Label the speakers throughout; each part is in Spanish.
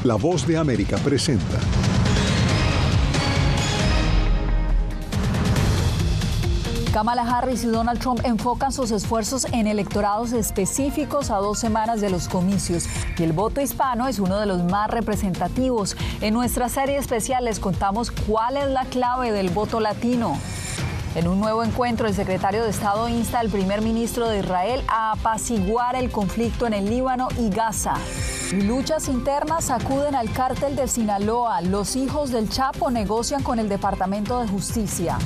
Speaker 1: La Voz de América presenta.
Speaker 2: Kamala Harris y Donald Trump enfocan sus esfuerzos en electorados específicos a 2 semanas de los comicios. Y el voto hispano es uno de los más representativos. En nuestra serie especial les contamos cuál es la clave del voto latino. En un nuevo encuentro, el secretario de Estado insta al primer ministro de Israel a apaciguar el conflicto en el Líbano y Gaza. Y luchas internas sacuden al cártel de Sinaloa. Los hijos del Chapo negocian con el Departamento de Justicia.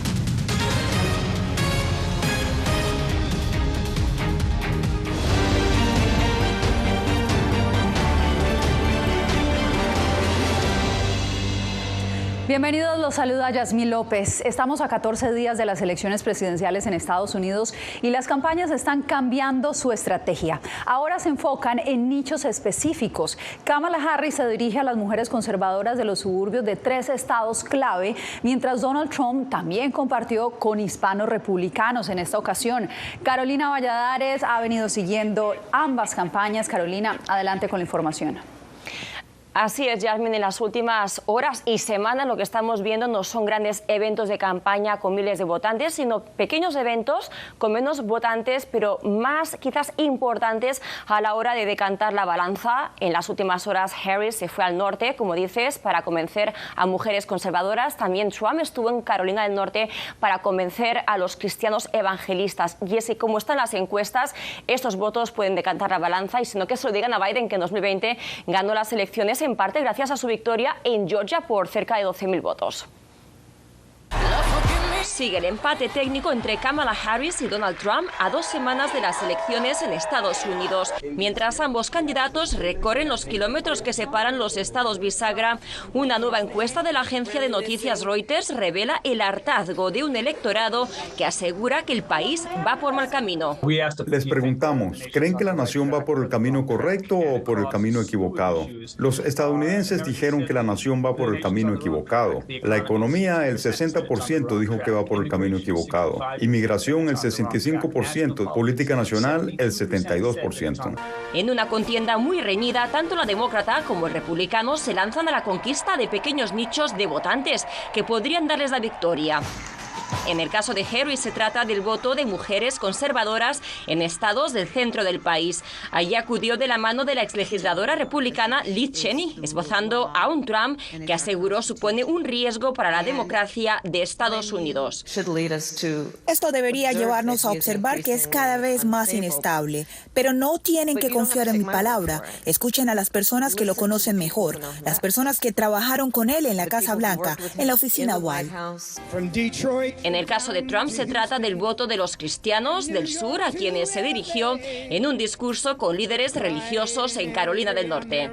Speaker 2: Bienvenidos, los saluda Yasmín López. Estamos a 14 días de las elecciones presidenciales en Estados Unidos y las campañas están cambiando su estrategia. Ahora se enfocan en nichos específicos. Kamala Harris se dirige a las mujeres conservadoras de los suburbios de 3 estados clave, mientras Donald Trump también compartió con hispanos republicanos en esta ocasión. Carolina Valladares ha venido siguiendo ambas campañas. Carolina, adelante con la información.
Speaker 3: Así es, Yasmin, en las últimas horas y semanas lo que estamos viendo no son grandes eventos de campaña con miles de votantes, sino pequeños eventos con menos votantes, pero más quizás importantes a la hora de decantar la balanza. En las últimas horas Harris se fue al norte, como dices, para convencer a mujeres conservadoras. También Trump estuvo en Carolina del Norte para convencer a los cristianos evangelistas. Y es que como están las encuestas, estos votos pueden decantar la balanza, y sino que se lo digan a Biden, que en 2020 ganó las elecciones en parte gracias a su victoria en Georgia por cerca de 12.000 votos. Sigue el empate técnico entre Kamala Harris y Donald Trump a 2 semanas de las elecciones en Estados Unidos. Mientras ambos candidatos recorren los kilómetros que separan los estados bisagra, una nueva encuesta de la agencia de noticias Reuters revela el hartazgo de un electorado que asegura que el país va por mal camino.
Speaker 4: Les preguntamos, ¿creen que la nación va por el camino correcto o por el camino equivocado? Los estadounidenses dijeron que la nación va por el camino equivocado. La economía, el 60% dijo que va por el camino equivocado. Inmigración, el 65%. Política nacional, el 72%.
Speaker 3: En una contienda muy reñida, tanto la demócrata como el republicano se lanzan a la conquista de pequeños nichos de votantes que podrían darles la victoria. En el caso de Harris se trata del voto de mujeres conservadoras en estados del centro del país. Allí acudió de la mano de la exlegisladora republicana Liz Cheney, esbozando a un Trump que aseguró supone un riesgo para la democracia de Estados Unidos.
Speaker 5: Esto debería llevarnos a observar que es cada vez más inestable, pero no tienen que confiar en mi palabra. Escuchen a las personas que lo conocen mejor, las personas que trabajaron con él en la Casa Blanca, en la oficina Oval.
Speaker 3: En el caso de Trump se trata del voto de los cristianos del sur, a quienes se dirigió en un discurso con líderes religiosos en Carolina del Norte.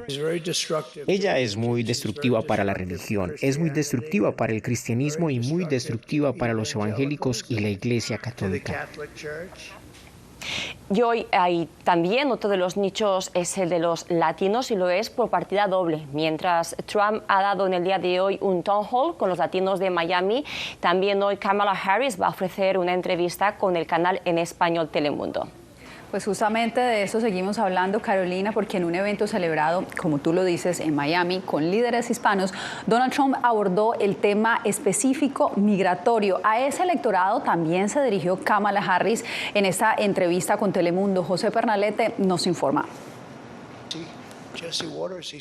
Speaker 6: Ella es muy destructiva para la religión, es muy destructiva para el cristianismo y muy destructiva para los evangélicos y la Iglesia Católica.
Speaker 3: Y hoy hay también otro de los nichos es el de los latinos, y lo es por partida doble. Mientras Trump ha dado en el día de hoy un town hall con los latinos de Miami, también hoy Kamala Harris va a ofrecer una entrevista con el canal en español Telemundo.
Speaker 2: Pues justamente de eso seguimos hablando, Carolina, porque en un evento celebrado, como tú lo dices, en Miami, con líderes hispanos, Donald Trump abordó el tema específico migratorio. A ese electorado también se dirigió Kamala Harris en esta entrevista con Telemundo. José Pernalete nos informa.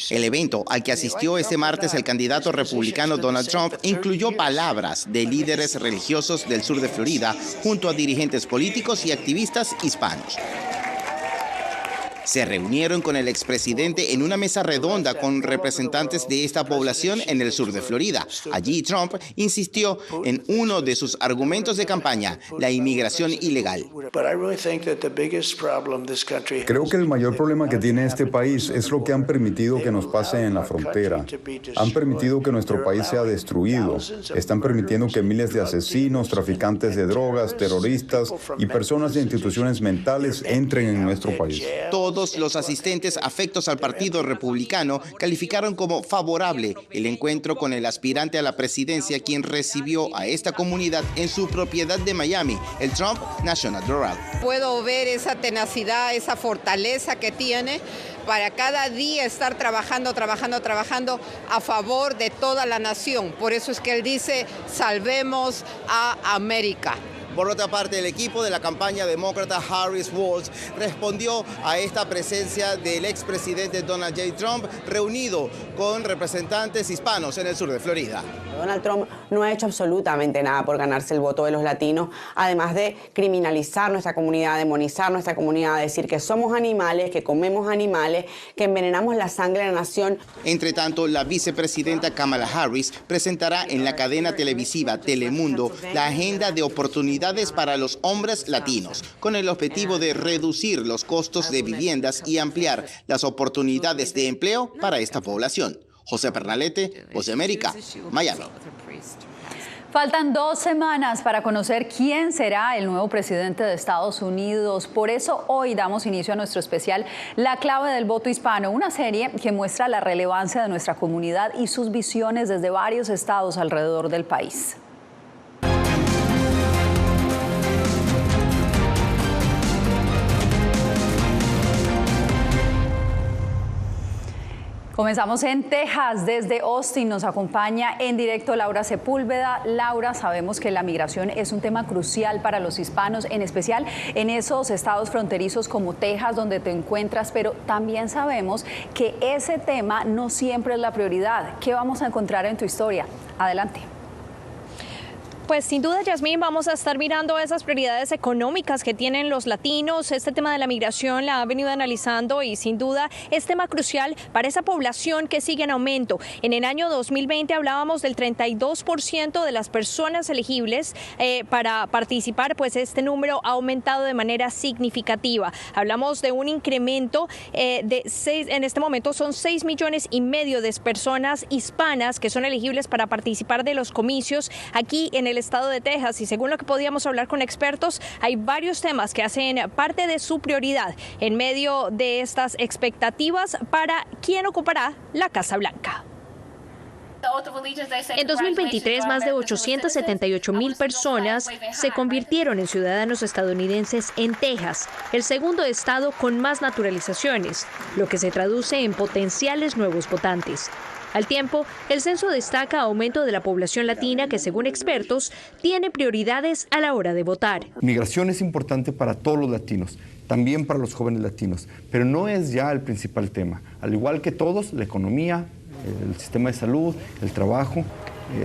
Speaker 7: El evento al que asistió este martes el candidato republicano Donald Trump incluyó palabras de líderes religiosos del sur de Florida junto a dirigentes políticos y activistas hispanos. Se reunieron con el expresidente en una mesa redonda con representantes de esta población en el sur de Florida. Allí Trump insistió en uno de sus argumentos de campaña, la inmigración ilegal.
Speaker 4: Creo que el mayor problema que tiene este país es lo que han permitido que nos pase en la frontera. Han permitido que nuestro país sea destruido. Están permitiendo que miles de asesinos, traficantes de drogas, terroristas y personas de instituciones mentales entren en nuestro país.
Speaker 7: Todos los asistentes afectos al Partido Republicano calificaron como favorable el encuentro con el aspirante a la presidencia, quien recibió a esta comunidad en su propiedad de Miami, el Trump National Doral.
Speaker 8: Puedo ver esa tenacidad, esa fortaleza que tiene, para cada día estar trabajando a favor de toda la nación. Por eso es que él dice, salvemos a América.
Speaker 7: Por otra parte, el equipo de la campaña demócrata Harris-Walz respondió a esta presencia del expresidente Donald J. Trump reunido con representantes hispanos en el sur de Florida.
Speaker 9: Donald Trump no ha hecho absolutamente nada por ganarse el voto de los latinos, además de criminalizar nuestra comunidad, demonizar nuestra comunidad, decir que somos animales, que comemos animales, que envenenamos la sangre de la nación.
Speaker 7: Entre tanto, la vicepresidenta Kamala Harris presentará en la cadena televisiva Telemundo la agenda de oportunidades para los hombres latinos, con el objetivo de reducir los costos de viviendas y ampliar las oportunidades de empleo para esta población. José Pernalete, Voz de América, Miami.
Speaker 2: Faltan 2 semanas para conocer quién será el nuevo presidente de Estados Unidos. Por eso hoy damos inicio a nuestro especial La clave del voto hispano, una serie que muestra la relevancia de nuestra comunidad y sus visiones desde varios estados alrededor del país. Comenzamos en Texas, desde Austin nos acompaña en directo Laura Sepúlveda. Laura, sabemos que la migración es un tema crucial para los hispanos, en especial en esos estados fronterizos como Texas, donde te encuentras, pero también sabemos que ese tema no siempre es la prioridad. ¿Qué vamos a encontrar en tu historia? Adelante.
Speaker 10: Pues sin duda, Yasmín, vamos a estar mirando esas prioridades económicas que tienen los latinos. Este tema de la migración la ha venido analizando y sin duda es tema crucial para esa población que sigue en aumento. En el año 2020 hablábamos del 32% de las personas elegibles para participar, pues este número ha aumentado de manera significativa. Hablamos de un incremento en este momento son 6,5 millones de personas hispanas que son elegibles para participar de los comicios aquí en el estado de Texas, y según lo que podíamos hablar con expertos, hay varios temas que hacen parte de su prioridad en medio de estas expectativas para quién ocupará la Casa Blanca. En 2023, más de 878,000 personas se convirtieron en ciudadanos estadounidenses en Texas, el segundo estado con más naturalizaciones, lo que se traduce en potenciales nuevos votantes. Al tiempo, el censo destaca aumento de la población latina que, según expertos, tiene prioridades a la hora de votar.
Speaker 11: Migración es importante para todos los latinos, también para los jóvenes latinos, pero no es ya el principal tema. Al igual que todos, la economía, el sistema de salud, el trabajo,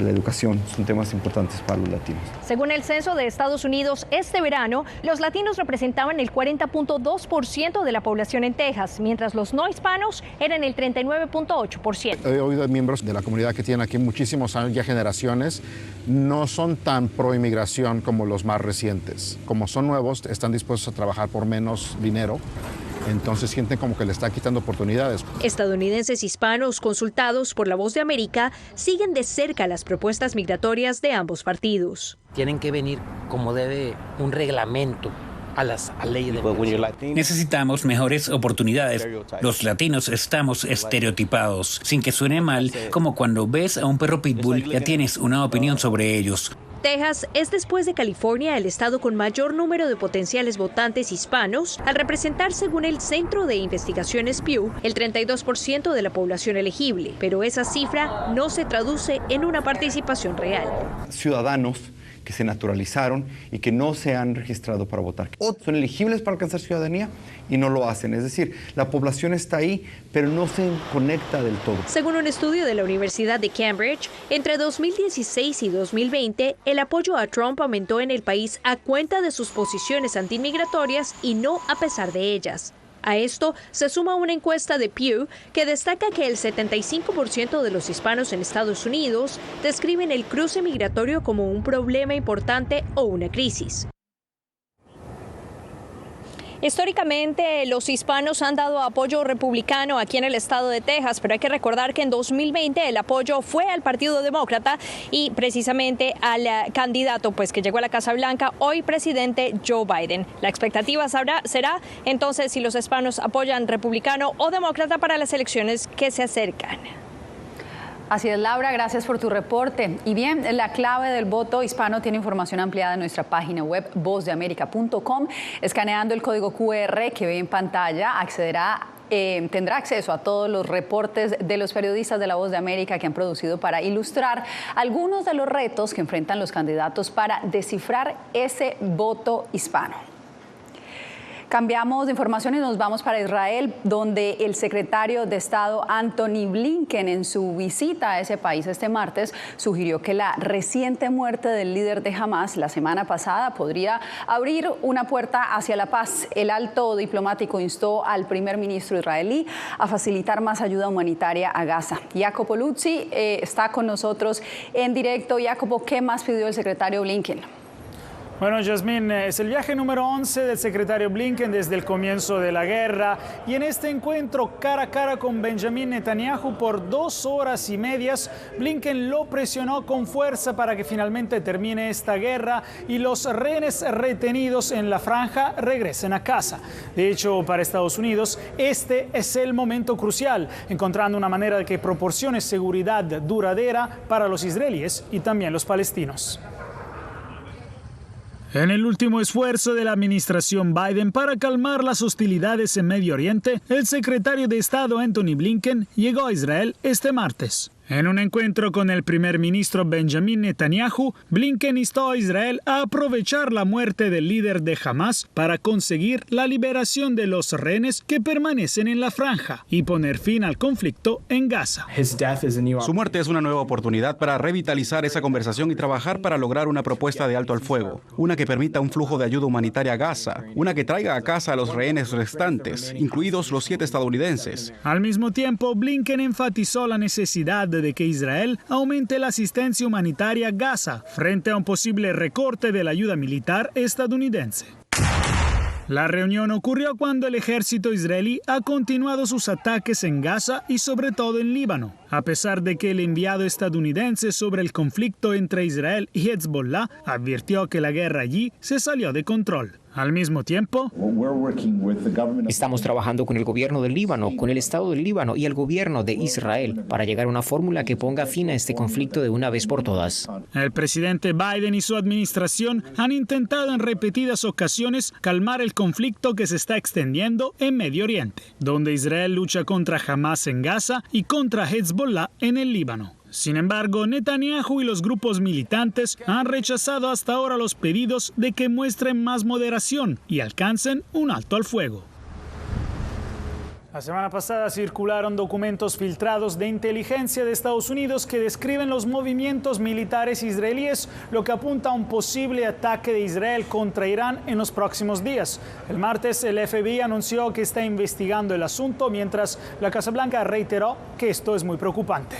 Speaker 11: la educación son temas importantes para los latinos.
Speaker 10: Según el censo de Estados Unidos, este verano, los latinos representaban el 40.2% de la población en Texas, mientras los no hispanos eran el 39.8%.
Speaker 12: He oído de miembros de la comunidad que tienen aquí muchísimos años, ya generaciones, no son tan pro inmigración como los más recientes. Como son nuevos, están dispuestos a trabajar por menos dinero. Entonces sienten como que le está quitando oportunidades.
Speaker 10: Estadounidenses hispanos consultados por La Voz de América siguen de cerca las propuestas migratorias de ambos partidos.
Speaker 13: Tienen que venir como debe un reglamento a las leyes de...
Speaker 14: Necesitamos mejores oportunidades. Los latinos estamos estereotipados, sin que suene mal, como cuando ves a un perro pitbull ya tienes una opinión sobre ellos.
Speaker 10: Texas es, después de California, el estado con mayor número de potenciales votantes hispanos, al representar, según el Centro de Investigaciones Pew, el 32% de la población elegible, pero esa cifra no se traduce en una participación real.
Speaker 11: Ciudadanos que se naturalizaron y que no se han registrado para votar. O son elegibles para alcanzar ciudadanía y no lo hacen. Es decir, la población está ahí, pero no se conecta del todo.
Speaker 10: Según un estudio de la Universidad de Cambridge, entre 2016 y 2020, el apoyo a Trump aumentó en el país a cuenta de sus posiciones antimigratorias y no a pesar de ellas. A esto se suma una encuesta de Pew que destaca que el 75% de los hispanos en Estados Unidos describen el cruce migratorio como un problema importante o una crisis. Históricamente, los hispanos han dado apoyo republicano aquí en el estado de Texas, pero hay que recordar que en 2020 el apoyo fue al Partido Demócrata y precisamente al candidato que llegó a la Casa Blanca, hoy presidente Joe Biden. La expectativa será entonces si los hispanos apoyan republicano o demócrata para las elecciones que se acercan.
Speaker 2: Así es, Laura, gracias por tu reporte. Y bien, la clave del voto hispano tiene información ampliada en nuestra página web vozdeamerica.com. Escaneando el código QR que ve en pantalla, accederá tendrá acceso a todos los reportes de los periodistas de La Voz de América que han producido para ilustrar algunos de los retos que enfrentan los candidatos para descifrar ese voto hispano. Cambiamos de información y nos vamos para Israel, donde el secretario de Estado Antony Blinken, en su visita a ese país este martes, sugirió que la reciente muerte del líder de Hamas la semana pasada podría abrir una puerta hacia la paz. El alto diplomático instó al primer ministro israelí a facilitar más ayuda humanitaria a Gaza. Jacopo Luzzi está con nosotros en directo. Jacopo, ¿qué más pidió el secretario Blinken?
Speaker 15: Bueno, Yasmín, es el viaje número 11 del secretario Blinken desde el comienzo de la guerra y en este encuentro cara a cara con Benjamin Netanyahu por 2 horas y medias, Blinken lo presionó con fuerza para que finalmente termine esta guerra y los rehenes retenidos en la franja regresen a casa. De hecho, para Estados Unidos, este es el momento crucial, encontrando una manera de que proporcione seguridad duradera para los israelíes y también los palestinos. En el último esfuerzo de la administración Biden para calmar las hostilidades en Medio Oriente, el secretario de Estado Antony Blinken llegó a Israel este martes. En un encuentro con el primer ministro Benjamin Netanyahu, Blinken instó a Israel a aprovechar la muerte del líder de Hamas para conseguir la liberación de los rehenes que permanecen en la franja y poner fin al conflicto en Gaza.
Speaker 16: Su muerte es una nueva oportunidad para revitalizar esa conversación y trabajar para lograr una propuesta de alto al fuego, una que permita un flujo de ayuda humanitaria a Gaza, una que traiga a casa a los rehenes restantes, incluidos los 7 estadounidenses.
Speaker 15: Al mismo tiempo, Blinken enfatizó la necesidad de que Israel aumente la asistencia humanitaria a Gaza frente a un posible recorte de la ayuda militar estadounidense. La reunión ocurrió cuando el ejército israelí ha continuado sus ataques en Gaza y sobre todo en Líbano, a pesar de que el enviado estadounidense sobre el conflicto entre Israel y Hezbollah advirtió que la guerra allí se salió de control. Al mismo tiempo,
Speaker 6: estamos trabajando con el gobierno del Líbano, con el Estado del Líbano y el gobierno de Israel para llegar a una fórmula que ponga fin a este conflicto de una vez por todas.
Speaker 15: El presidente Biden y su administración han intentado en repetidas ocasiones calmar el conflicto que se está extendiendo en Medio Oriente, donde Israel lucha contra Hamas en Gaza y contra Hezbollah en el Líbano. Sin embargo, Netanyahu y los grupos militantes han rechazado hasta ahora los pedidos de que muestren más moderación y alcancen un alto al fuego. La semana pasada circularon documentos filtrados de inteligencia de Estados Unidos que describen los movimientos militares israelíes, lo que apunta a un posible ataque de Israel contra Irán en los próximos días. El martes, el FBI anunció que está investigando el asunto, mientras la Casa Blanca reiteró que esto es muy preocupante.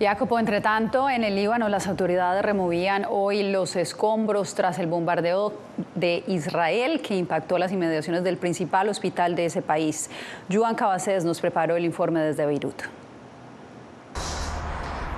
Speaker 2: Jacopo, entre tanto, en el Líbano las autoridades removían hoy los escombros tras el bombardeo de Israel que impactó las inmediaciones del principal hospital de ese país. Joan Cabacés nos preparó el informe desde Beirut.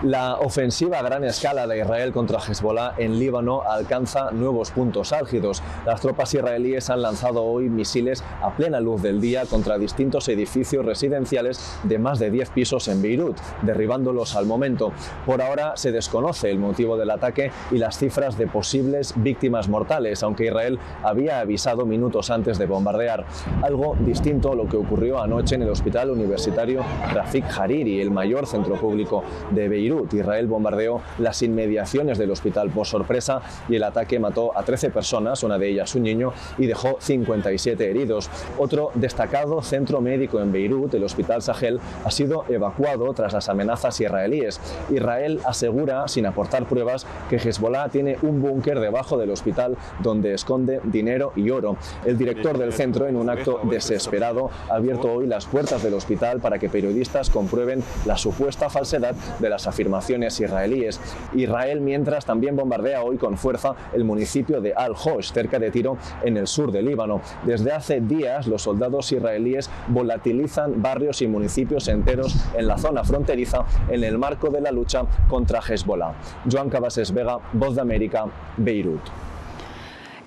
Speaker 17: La ofensiva a gran escala de Israel contra Hezbollah en Líbano alcanza nuevos puntos álgidos. Las tropas israelíes han lanzado hoy misiles a plena luz del día contra distintos edificios residenciales de más de 10 pisos en Beirut, derribándolos al momento. Por ahora se desconoce el motivo del ataque y las cifras de posibles víctimas mortales, aunque Israel había avisado minutos antes de bombardear. Algo distinto a lo que ocurrió anoche en el hospital universitario Rafik Hariri, el mayor centro público de Beirut. Israel bombardeó las inmediaciones del hospital por sorpresa y el ataque mató a 13 personas, una de ellas un niño, y dejó 57 heridos. Otro destacado centro médico en Beirut, el Hospital Sahel, ha sido evacuado tras las amenazas israelíes. Israel asegura, sin aportar pruebas, que Hezbollah tiene un búnker debajo del hospital donde esconde dinero y oro. El director del centro, en un acto desesperado, ha abierto hoy las puertas del hospital para que periodistas comprueben la supuesta falsedad de las afirmaciones israelíes. Israel, mientras, también bombardea hoy con fuerza el municipio de Al-Hosh, cerca de Tiro, en el sur del Líbano. Desde hace días, los soldados israelíes volatilizan barrios y municipios enteros en la zona fronteriza en el marco de la lucha contra Hezbollah. Joan Cabacés Vega, Voz de América, Beirut.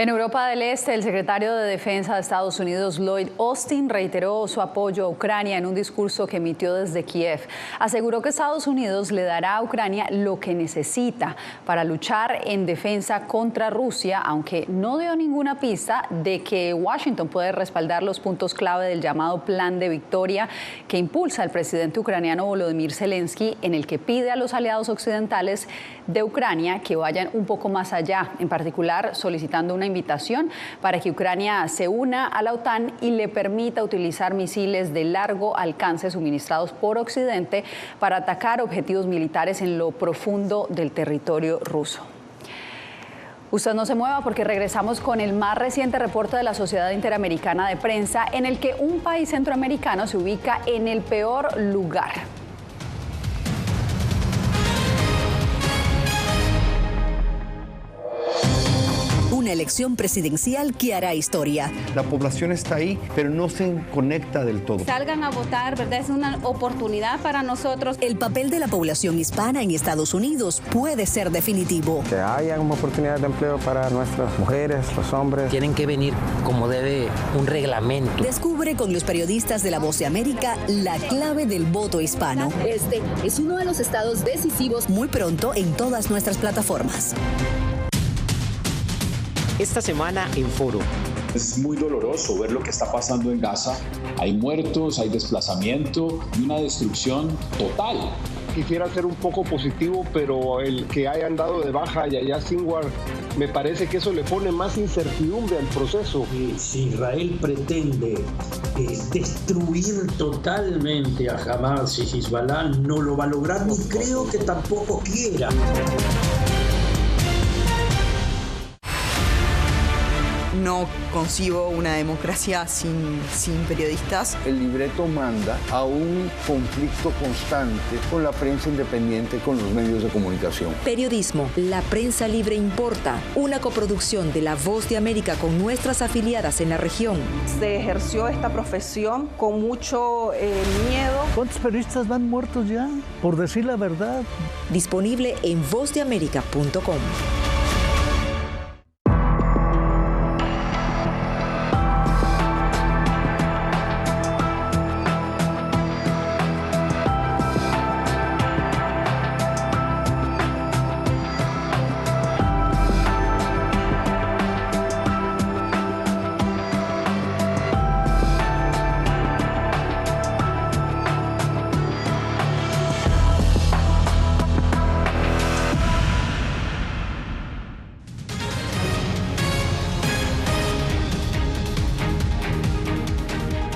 Speaker 2: En Europa del Este, el secretario de Defensa de Estados Unidos, Lloyd Austin, reiteró su apoyo a Ucrania en un discurso que emitió desde Kiev. Aseguró que Estados Unidos le dará a Ucrania lo que necesita para luchar en defensa contra Rusia, aunque no dio ninguna pista de que Washington puede respaldar los puntos clave del llamado Plan de Victoria que impulsa el presidente ucraniano Volodymyr Zelensky, en el que pide a los aliados occidentales de Ucrania que vayan un poco más allá, en particular solicitando una invitación para que Ucrania se una a la OTAN y le permita utilizar misiles de largo alcance suministrados por Occidente para atacar objetivos militares en lo profundo del territorio ruso. Usted no se mueva porque regresamos con el más reciente reporte de la Sociedad Interamericana de Prensa, en el que un país centroamericano se ubica en el peor lugar.
Speaker 18: Una elección presidencial que hará historia.
Speaker 11: La población está ahí, pero no se conecta del todo.
Speaker 19: Salgan a votar, ¿verdad? Es una oportunidad para nosotros.
Speaker 18: El papel de la población hispana en Estados Unidos puede ser definitivo.
Speaker 20: Que haya una oportunidad de empleo para nuestras mujeres, los hombres.
Speaker 13: Tienen que venir como debe un reglamento.
Speaker 18: Descubre con los periodistas de La Voz de América la clave del voto hispano. Este es uno de los estados decisivos. Muy pronto en todas nuestras plataformas.
Speaker 6: Esta semana en Foro.
Speaker 21: Es muy doloroso ver lo que está pasando en Gaza. Hay muertos, hay desplazamiento y una destrucción total.
Speaker 22: Quisiera ser un poco positivo, pero el que hayan dado de baja a Yahya Sinwar, me parece que eso le pone más incertidumbre al proceso.
Speaker 23: Si Israel pretende destruir totalmente a Hamas y Hezbollah, no lo va a lograr, ni creo que tampoco quiera.
Speaker 24: No concibo una democracia sin periodistas.
Speaker 11: El libreto manda a un conflicto constante con la prensa independiente, con los medios de comunicación.
Speaker 18: Periodismo, la prensa libre importa. Una coproducción de La Voz de América con nuestras afiliadas en la región.
Speaker 24: Se ejerció esta profesión con mucho miedo.
Speaker 25: ¿Cuántos periodistas van muertos ya? Por decir la verdad.
Speaker 18: Disponible en vozdeamerica.com.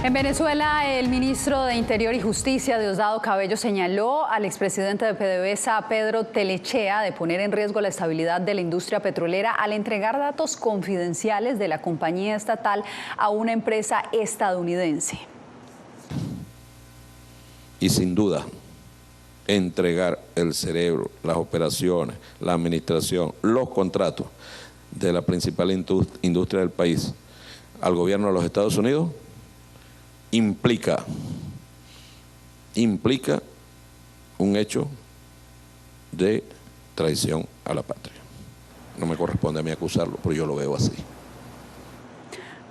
Speaker 2: En Venezuela, el ministro de Interior y Justicia, Diosdado Cabello, señaló al expresidente de PDVSA, Pedro Telechea, de poner en riesgo la estabilidad de la industria petrolera al entregar datos confidenciales de la compañía estatal a una empresa estadounidense.
Speaker 26: Y sin duda, entregar el cerebro, las operaciones, la administración, los contratos de la principal industria del país al gobierno de los Estados Unidos implica un hecho de traición a la patria. No me corresponde a mí acusarlo, pero yo lo veo así.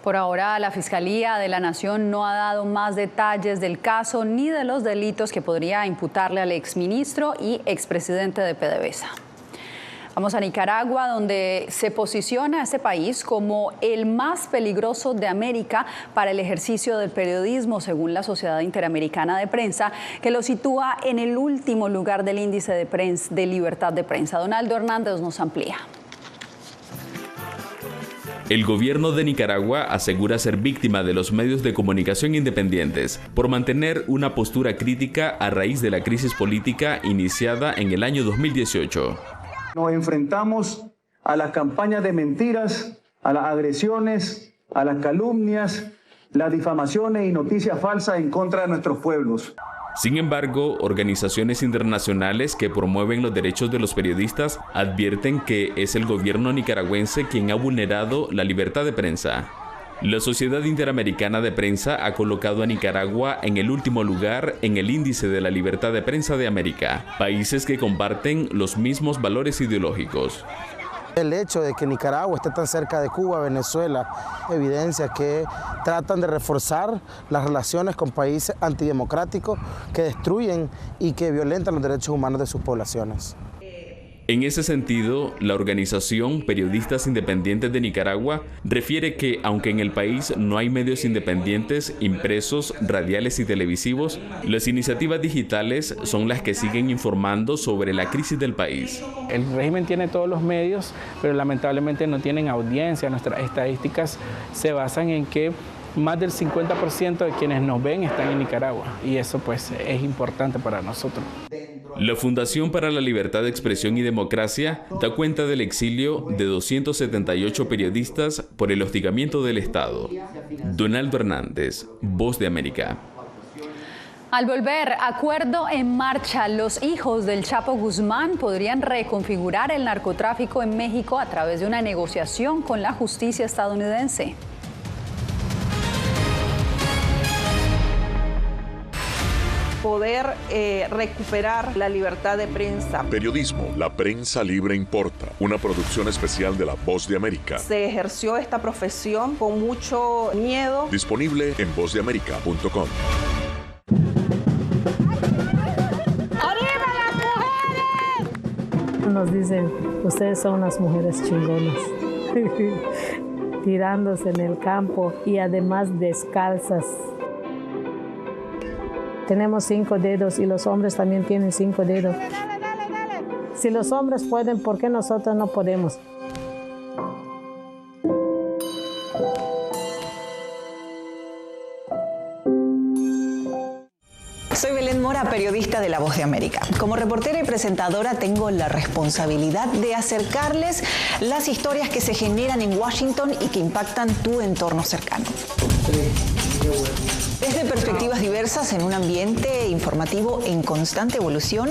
Speaker 2: Por ahora, la Fiscalía de la Nación no ha dado más detalles del caso ni de los delitos que podría imputarle al exministro y expresidente de PDVSA. Vamos a Nicaragua, donde se posiciona este país como el más peligroso de América para el ejercicio del periodismo, según la Sociedad Interamericana de Prensa, que lo sitúa en el último lugar del índice de libertad de prensa. Donaldo Hernández nos amplía.
Speaker 27: El gobierno de Nicaragua asegura ser víctima de los medios de comunicación independientes por mantener una postura crítica a raíz de la crisis política iniciada en el año 2018.
Speaker 22: Nos enfrentamos a las campañas de mentiras, a las agresiones, a las calumnias, las difamaciones y noticias falsas en contra de nuestros pueblos.
Speaker 27: Sin embargo, organizaciones internacionales que promueven los derechos de los periodistas advierten que es el gobierno nicaragüense quien ha vulnerado la libertad de prensa. La Sociedad Interamericana de Prensa ha colocado a Nicaragua en el último lugar en el índice de la libertad de prensa de América, países que comparten los mismos valores ideológicos.
Speaker 1: El hecho de que Nicaragua esté tan cerca de Cuba, Venezuela, evidencia que tratan de reforzar las relaciones con países antidemocráticos que destruyen y que violentan los derechos humanos de sus poblaciones.
Speaker 27: En ese sentido, la organización Periodistas Independientes de Nicaragua refiere que, aunque en el país no hay medios independientes, impresos, radiales y televisivos, las iniciativas digitales son las que siguen informando sobre la crisis del país.
Speaker 3: El régimen tiene todos los medios, pero lamentablemente no tienen audiencia. Nuestras estadísticas se basan en que más del 50% de quienes nos ven están en Nicaragua, y eso pues es importante para nosotros.
Speaker 27: La Fundación para la Libertad de Expresión y Democracia da cuenta del exilio de 278 periodistas por el hostigamiento del Estado. Donaldo Hernández, Voz de América.
Speaker 2: Al volver, acuerdo en marcha. Los hijos del Chapo Guzmán podrían reconfigurar el narcotráfico en México a través de una negociación con la justicia estadounidense.
Speaker 24: Poder recuperar la libertad de prensa.
Speaker 4: Periodismo, la prensa libre importa. Una producción especial de La Voz de América.
Speaker 24: Se ejerció esta profesión con mucho miedo.
Speaker 4: Disponible en vozdeamerica.com.
Speaker 5: ¡Arriba las mujeres!
Speaker 7: Nos dicen, ustedes son unas mujeres chingonas. Tirándose en el campo y además descalzas. Tenemos 5 dedos y los hombres también tienen 5 dedos. Si los hombres pueden, ¿por qué nosotros no podemos?
Speaker 8: Soy Belén Mora, periodista de La Voz de América. Como reportera y presentadora tengo la responsabilidad de acercarles las historias que se generan en Washington y que impactan tu entorno cercano. Desde perspectivas diversas en un ambiente informativo en constante evolución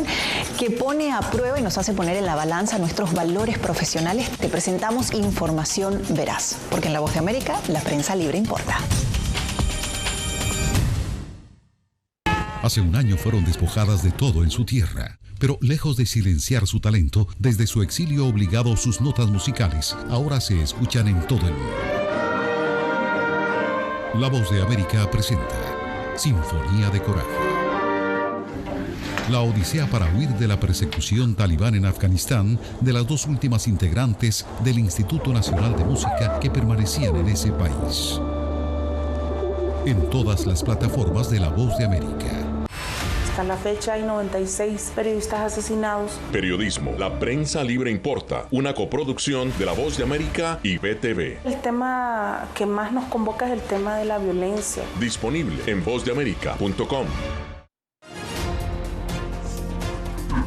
Speaker 8: que pone a prueba y nos hace poner en la balanza nuestros valores profesionales, te presentamos información veraz, porque en La Voz de América la prensa libre importa.
Speaker 9: Hace un año fueron despojadas de todo en su tierra, pero lejos de silenciar su talento, desde su exilio obligado sus notas musicales ahora se escuchan en todo el mundo. La Voz de América presenta Sinfonía de Coraje. La odisea para huir de la persecución talibán en Afganistán de las 2 últimas integrantes del Instituto Nacional de Música que permanecían en ese país. En todas las plataformas de La Voz de América.
Speaker 24: Hasta la fecha hay 96 periodistas asesinados.
Speaker 4: Periodismo, la prensa libre importa. Una coproducción de La Voz de América y BTV.
Speaker 24: El tema que más nos convoca es el tema de la violencia.
Speaker 4: Disponible en vozdeamerica.com.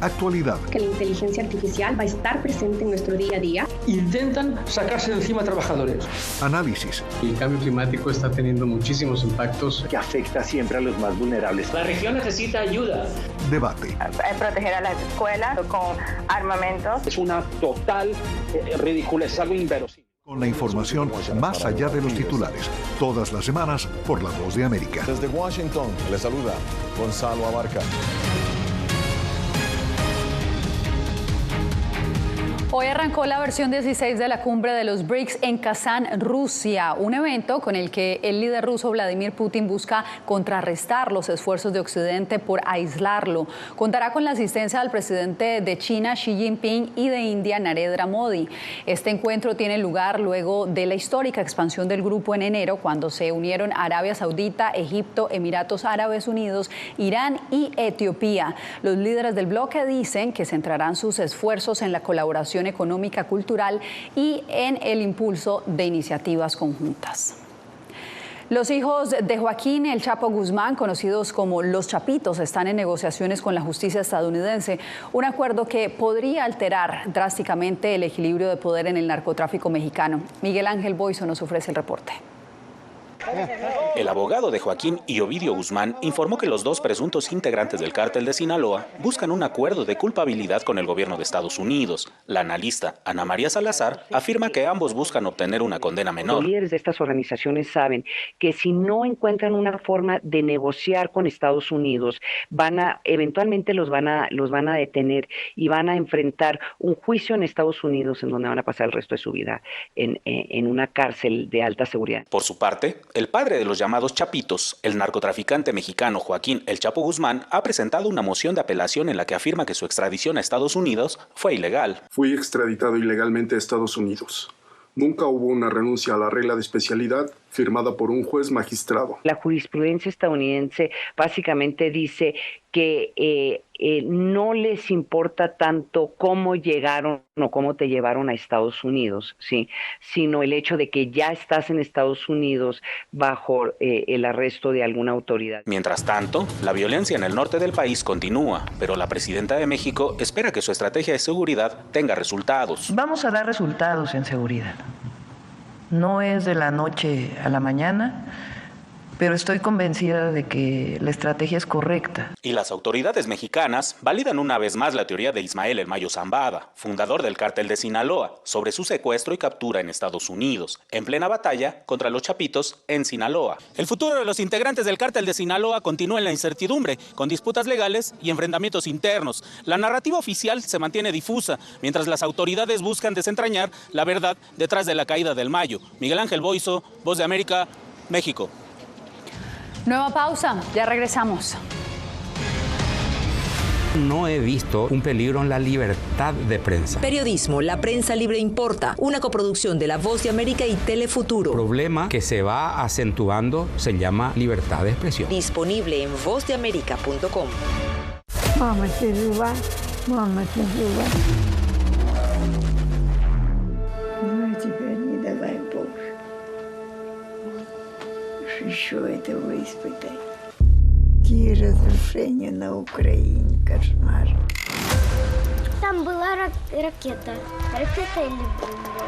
Speaker 28: Actualidad.
Speaker 29: Que la inteligencia artificial va a estar presente en nuestro día a día.
Speaker 23: Intentan sacarse de encima a trabajadores.
Speaker 28: Análisis.
Speaker 30: El cambio climático está teniendo muchísimos impactos
Speaker 31: que afecta siempre a los más vulnerables.
Speaker 32: La región necesita ayuda.
Speaker 28: Debate.
Speaker 33: Proteger a las escuelas con armamentos.
Speaker 31: Es una total ridiculez, es algo inverosímil.
Speaker 28: Con la información más allá de los titulares, todas las semanas por La Voz de América.
Speaker 34: Desde Washington, le saluda Gonzalo Abarca.
Speaker 2: Hoy arrancó la versión 16 de la cumbre de los BRICS en Kazán, Rusia, un evento con el que el líder ruso Vladimir Putin busca contrarrestar los esfuerzos de Occidente por aislarlo. Contará con la asistencia del presidente de China, Xi Jinping, y de India, Narendra Modi. Este encuentro tiene lugar luego de la histórica expansión del grupo en enero, cuando se unieron Arabia Saudita, Egipto, Emiratos Árabes Unidos, Irán y Etiopía. Los líderes del bloque dicen que centrarán sus esfuerzos en la colaboración económica, cultural y en el impulso de iniciativas conjuntas. Los hijos de Joaquín El Chapo Guzmán, conocidos como Los Chapitos, están en negociaciones con la justicia estadounidense, un acuerdo que podría alterar drásticamente el equilibrio de poder en el narcotráfico mexicano. Miguel Ángel Boiso nos ofrece el reporte.
Speaker 6: El abogado de Joaquín y Ovidio Guzmán informó que los dos presuntos integrantes del cártel de Sinaloa buscan un acuerdo de culpabilidad con el gobierno de Estados Unidos. La analista Ana María Salazar afirma que ambos buscan obtener una condena menor.
Speaker 10: Los líderes de estas organizaciones saben que si no encuentran una forma de negociar con Estados Unidos, eventualmente los van a detener y van a enfrentar un juicio en Estados Unidos en donde van a pasar el resto de su vida en una cárcel de alta seguridad.
Speaker 6: Por su parte, el padre de los llamados Chapitos, el narcotraficante mexicano Joaquín El Chapo Guzmán, ha presentado una moción de apelación en la que afirma que su extradición a Estados Unidos fue ilegal.
Speaker 11: Fui extraditado ilegalmente a Estados Unidos. Nunca hubo una renuncia a la regla de especialidad firmada por un juez magistrado.
Speaker 10: La jurisprudencia estadounidense básicamente dice que no les importa tanto cómo llegaron o cómo te llevaron a Estados Unidos, ¿sí? Sino el hecho de que ya estás en Estados Unidos bajo el arresto de alguna autoridad.
Speaker 6: Mientras tanto, la violencia en el norte del país continúa, pero la presidenta de México espera que su estrategia de seguridad tenga resultados.
Speaker 12: Vamos a dar resultados en seguridad. No es de la noche a la mañana, pero estoy convencida de que la estrategia es correcta.
Speaker 6: Y las autoridades mexicanas validan una vez más la teoría de Ismael El Mayo Zambada, fundador del cártel de Sinaloa, sobre su secuestro y captura en Estados Unidos, en plena batalla contra los Chapitos en Sinaloa. El futuro de los integrantes del cártel de Sinaloa continúa en la incertidumbre, con disputas legales y enfrentamientos internos. La narrativa oficial se mantiene difusa, mientras las autoridades buscan desentrañar la verdad detrás de la caída del Mayo. Miguel Ángel Boiso, Voz de América, México.
Speaker 2: Nueva pausa, ya regresamos.
Speaker 13: No he visto un peligro en la libertad de prensa.
Speaker 18: Periodismo, La Prensa Libre Importa, una coproducción de La Voz de América y Telefuturo.
Speaker 13: El problema que se va acentuando se llama libertad de expresión.
Speaker 18: Disponible en vozdeamerica.com.
Speaker 5: Mama, еще этого испытать. Какие разрушения на Украине, кошмар.
Speaker 14: Там была ракета. Ракета или бомба?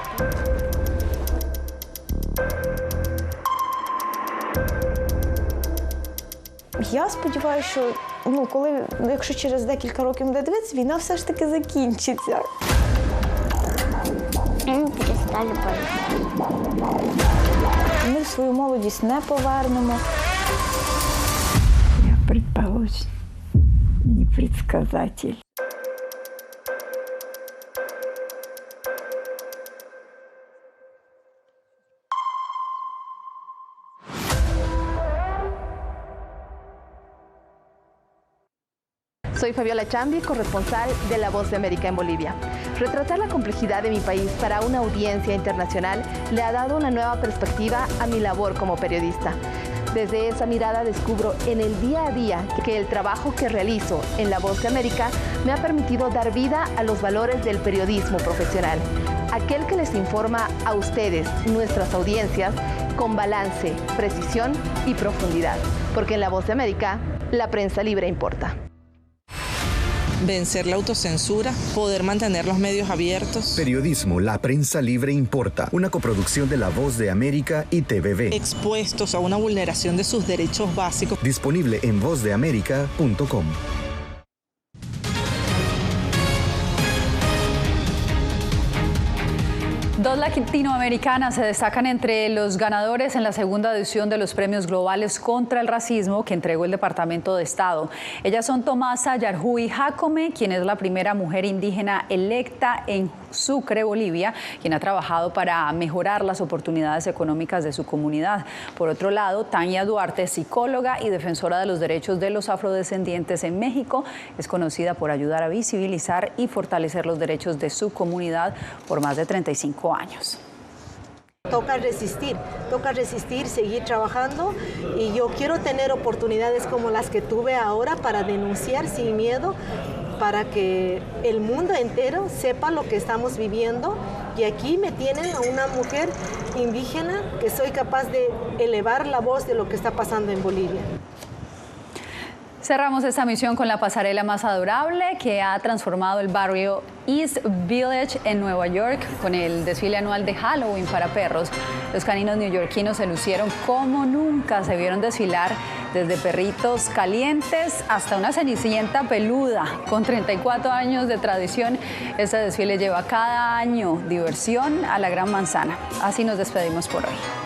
Speaker 15: Я сподіваюся, що якщо через декілька років буде дивитися, війна все ж таки закінчиться.
Speaker 14: Ми перестали боятися.
Speaker 15: Ми свою молодість не повернемо.
Speaker 14: Я предположим, непредсказатель.
Speaker 16: Soy Fabiola Chambi, corresponsal de La Voz de América en Bolivia. Retratar la complejidad de mi país para una audiencia internacional le ha dado una nueva perspectiva a mi labor como periodista. Desde esa mirada descubro en el día a día que el trabajo que realizo en La Voz de América me ha permitido dar vida a los valores del periodismo profesional. Aquel que les informa a ustedes, nuestras audiencias, con balance, precisión y profundidad. Porque en La Voz de América, la prensa libre importa.
Speaker 17: Vencer la autocensura, poder mantener los medios abiertos.
Speaker 19: Periodismo, La Prensa Libre Importa, una coproducción de La Voz de América y TVV.
Speaker 17: Expuestos a una vulneración de sus derechos básicos.
Speaker 19: Disponible en vozdeamerica.com.
Speaker 2: Dos latinoamericanas se destacan entre los ganadores en la segunda edición de los Premios Globales contra el Racismo que entregó el Departamento de Estado. Ellas son Tomasa Yarhui Jacome, quien es la primera mujer indígena electa en Sucre, Bolivia, quien ha trabajado para mejorar las oportunidades económicas de su comunidad. Por otro lado, Tania Duarte, psicóloga y defensora de los derechos de los afrodescendientes en México, es conocida por ayudar a visibilizar y fortalecer los derechos de su comunidad por más de 35 años.
Speaker 20: Toca resistir, seguir trabajando y yo quiero tener oportunidades como las que tuve ahora para denunciar sin miedo, para que el mundo entero sepa lo que estamos viviendo y aquí me tienen a una mujer indígena que soy capaz de elevar la voz de lo que está pasando en Bolivia.
Speaker 2: Cerramos esta misión con la pasarela más adorable que ha transformado el barrio East Village en Nueva York con el desfile anual de Halloween para perros. Los caninos neoyorquinos se lucieron como nunca, se vieron desfilar desde perritos calientes hasta una cenicienta peluda. Con 34 años de tradición, este desfile lleva cada año diversión a la Gran Manzana. Así nos despedimos por hoy.